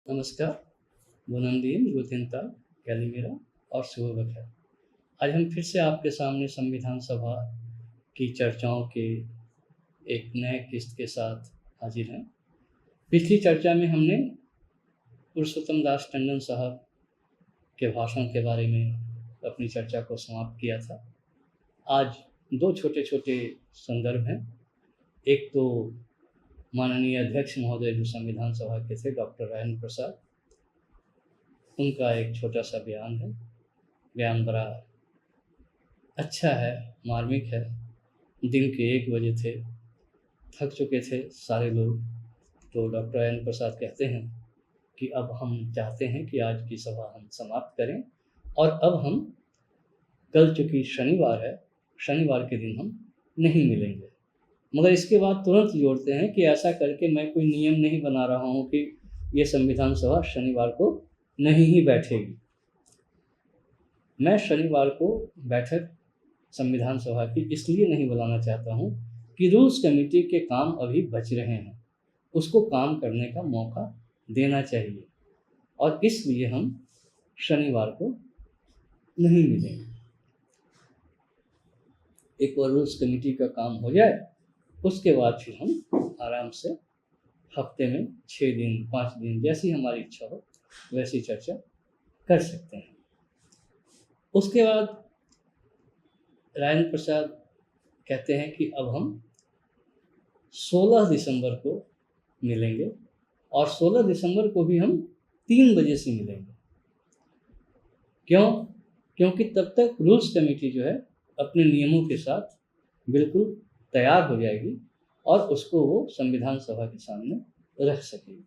नमस्कार, बुनन दिन, गुतिनता, कैलिमेरा और शुभ बखैर। आज हम फिर से आपके सामने संविधान सभा की चर्चाओं के एक नए किस्त के साथ हाजिर हैं। पिछली चर्चा में हमने पुरुषोत्तम दास टंडन साहब के भाषण के बारे में अपनी चर्चा को समाप्त किया था। आज दो छोटे-छोटे संदर्भ हैं। एक तो माननीय अध्यक्ष महोदय जो संविधान सभा के थे डॉक्टर राजेंद्र प्रसाद, उनका एक छोटा-सा बयान है। बयान बड़ा अच्छा है, मार्मिक है। दिन के 1 बजे थे, थक चुके थे सारे लोग, तो डॉक्टर राजेंद्र प्रसाद कहते हैं कि अब हम चाहते हैं कि आज की सभा हम समाप्त करें और अब हम कल चूँकि शनिवार है, शनिवार के दिन हम नहीं मिलेंगे। मगर इसके बाद तुरंत जोड़ते हैं कि ऐसा करके मैं कोई नियम नहीं बना रहा हूँ कि ये संविधान सभा शनिवार को नहीं ही बैठेगी। मैं शनिवार को बैठक संविधान सभा की इसलिए नहीं बुलाना चाहता हूँ कि रूल्स कमेटी के काम अभी बच रहे हैं, उसको काम करने का मौका देना चाहिए और इसलिए हम शनिवार को नहीं मिलेंगे। एक बार रूल्स कमेटी का काम हो जाए, उसके बाद फिर हम आराम से हफ्ते में 6 दिन, 5 दिन जैसी हमारी इच्छा हो वैसी चर्चा कर सकते हैं। उसके बाद राजेंद्र प्रसाद कहते हैं कि अब हम 16 दिसंबर को मिलेंगे और 16 दिसंबर को भी हम 3 बजे से मिलेंगे। क्यों? क्योंकि तब तक रूल्स कमेटी जो है अपने नियमों के साथ बिल्कुल तैयार हो जाएगी और उसको वो संविधान सभा के सामने रख सकेगी।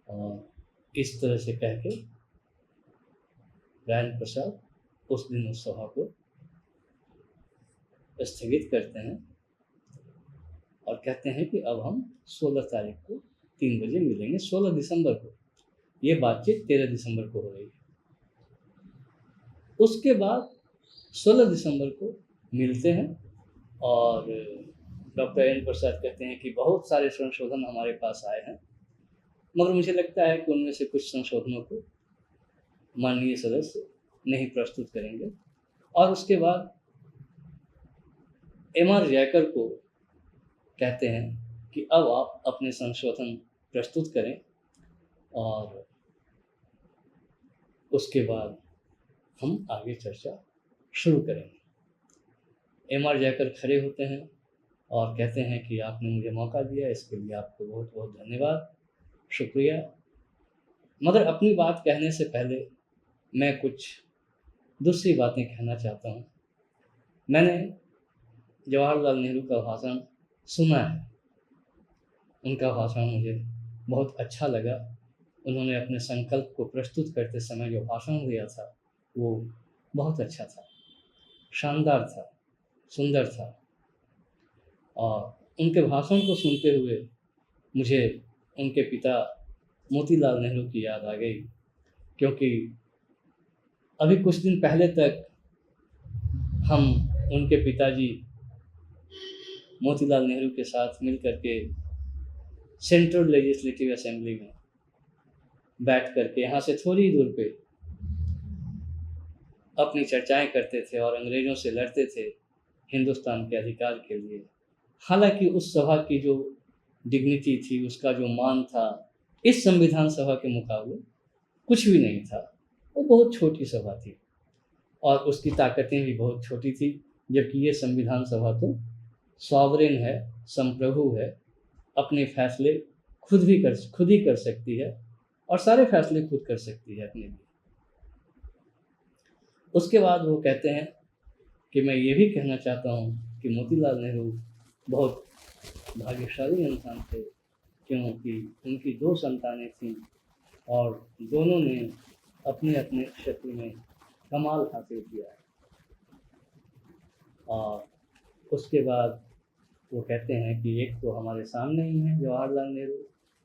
और इस तरह से कह के राजेंद्र प्रसाद उस दिन उस सभा को स्थगित करते हैं और कहते हैं कि अब हम 16 तारीख को 3 बजे मिलेंगे, 16 दिसंबर को। ये बातचीत 13 दिसंबर को हो रही है। उसके बाद 16 दिसंबर को मिलते हैं और डॉक्टर एन प्रसाद कहते हैं कि बहुत सारे संशोधन हमारे पास आए हैं, मगर मुझे लगता है कि उनमें से कुछ संशोधनों को माननीय सदस्य नहीं प्रस्तुत करेंगे। और उसके बाद एम.आर. जयकर को कहते हैं कि अब आप अपने संशोधन प्रस्तुत करें और उसके बाद हम आगे चर्चा शुरू करेंगे। एम.आर. जयकर खड़े होते हैं और कहते हैं कि आपने मुझे मौका दिया, इसके लिए आपको बहुत बहुत धन्यवाद, शुक्रिया। मगर अपनी बात कहने से पहले मैं कुछ दूसरी बातें कहना चाहता हूँ। मैंने जवाहरलाल नेहरू का भाषण सुना है। उनका भाषण मुझे बहुत अच्छा लगा। उन्होंने अपने संकल्प को प्रस्तुत करते समय जो भाषण दिया था, वो बहुत अच्छा था, शानदार था, सुंदर था। और उनके भाषण को सुनते हुए मुझे उनके पिता मोतीलाल नेहरू की याद आ गई, क्योंकि अभी कुछ दिन पहले तक हम उनके पिताजी मोतीलाल नेहरू के साथ मिल कर के सेंट्रल लेजिस्लेटिव असेंबली में बैठ कर के यहाँ से थोड़ी दूर पे अपनी चर्चाएं करते थे और अंग्रेज़ों से लड़ते थे हिंदुस्तान के अधिकार के लिए। हालांकि उस सभा की जो डिग्निटी थी, उसका जो मान था, इस संविधान सभा के मुकाबले कुछ भी नहीं था। वो बहुत छोटी सभा थी और उसकी ताकतें भी बहुत छोटी थी, जबकि ये संविधान सभा तो सॉवरेन है, संप्रभु है, अपने फैसले खुद ही कर सकती है और सारे फैसले खुद कर सकती है अपने लिए। उसके बाद वो कहते हैं कि मैं ये भी कहना चाहता हूँ कि मोतीलाल नेहरू बहुत भाग्यशाली इंसान थे, क्योंकि उनकी 2 संतानें थीं और दोनों ने अपने अपने क्षेत्र में कमाल हासिल किया है। और उसके बाद वो कहते हैं कि एक तो हमारे सामने ही हैं जवाहरलाल नेहरू,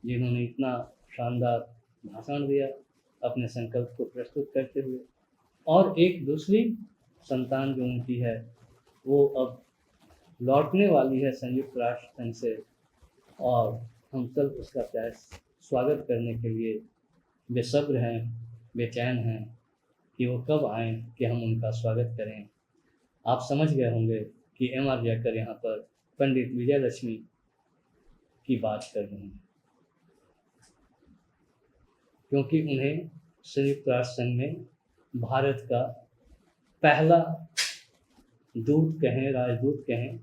जिन्होंने इतना शानदार भाषण दिया अपने संकल्प को प्रस्तुत करते हुए, और एक दूसरी संतान जो उनकी है वो अब लौटने वाली है संयुक्त राष्ट्र संघ से और हम सब उसका स्वागत करने के लिए बेसब्र हैं, बेचैन हैं कि वो कब आएँ कि हम उनका स्वागत करें। आप समझ गए होंगे कि M.R. जयकर यहाँ पर पंडित विजयलक्ष्मी की बात कर रहे हैं, क्योंकि उन्हें संयुक्त राष्ट्र संघ में भारत का पहला दूत कहें, राजदूत कहें,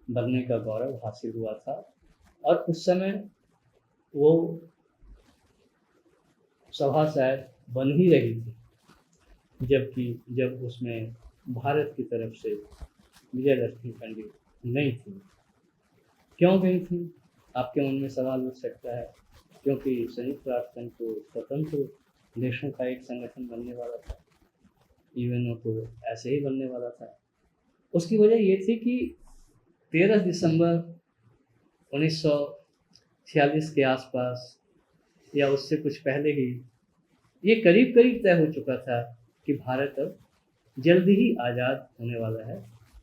बनने का गौरव हासिल हुआ था। और उस समय वो सभा शायद बन ही रही थी, जब उसमें भारत की तरफ से विजयलक्ष्मी पंडित नहीं थी। क्यों नहीं थी, आपके मन में सवाल उठ सकता है। क्योंकि संयुक्त राष्ट्र संघ तो स्वतंत्र देशों का एक संगठन बनने वाला था, यूएनओ तो ऐसे ही बनने वाला था। उसकी वजह ये थी कि 13 दिसंबर 1946 के आसपास या उससे कुछ पहले ही ये करीब करीब तय हो चुका था कि भारत अब जल्दी ही आज़ाद होने वाला है,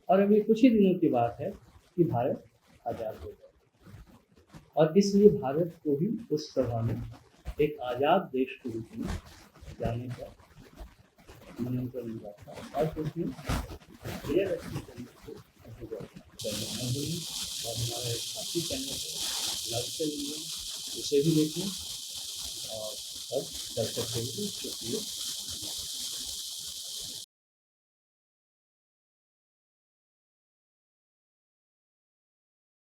और अभी कुछ ही दिनों की बात है कि भारत आज़ाद हो जाए। और इसलिए भारत को भी उस सभा में एक आज़ाद देश के रूप में जाने का निमंत्रण मिला था। और उसमें विजयलक्ष्मी पंडित को करना होगी, और हमारा एक साथी चैनल है लव से उसे भी देखना और अब दर्शक के लिए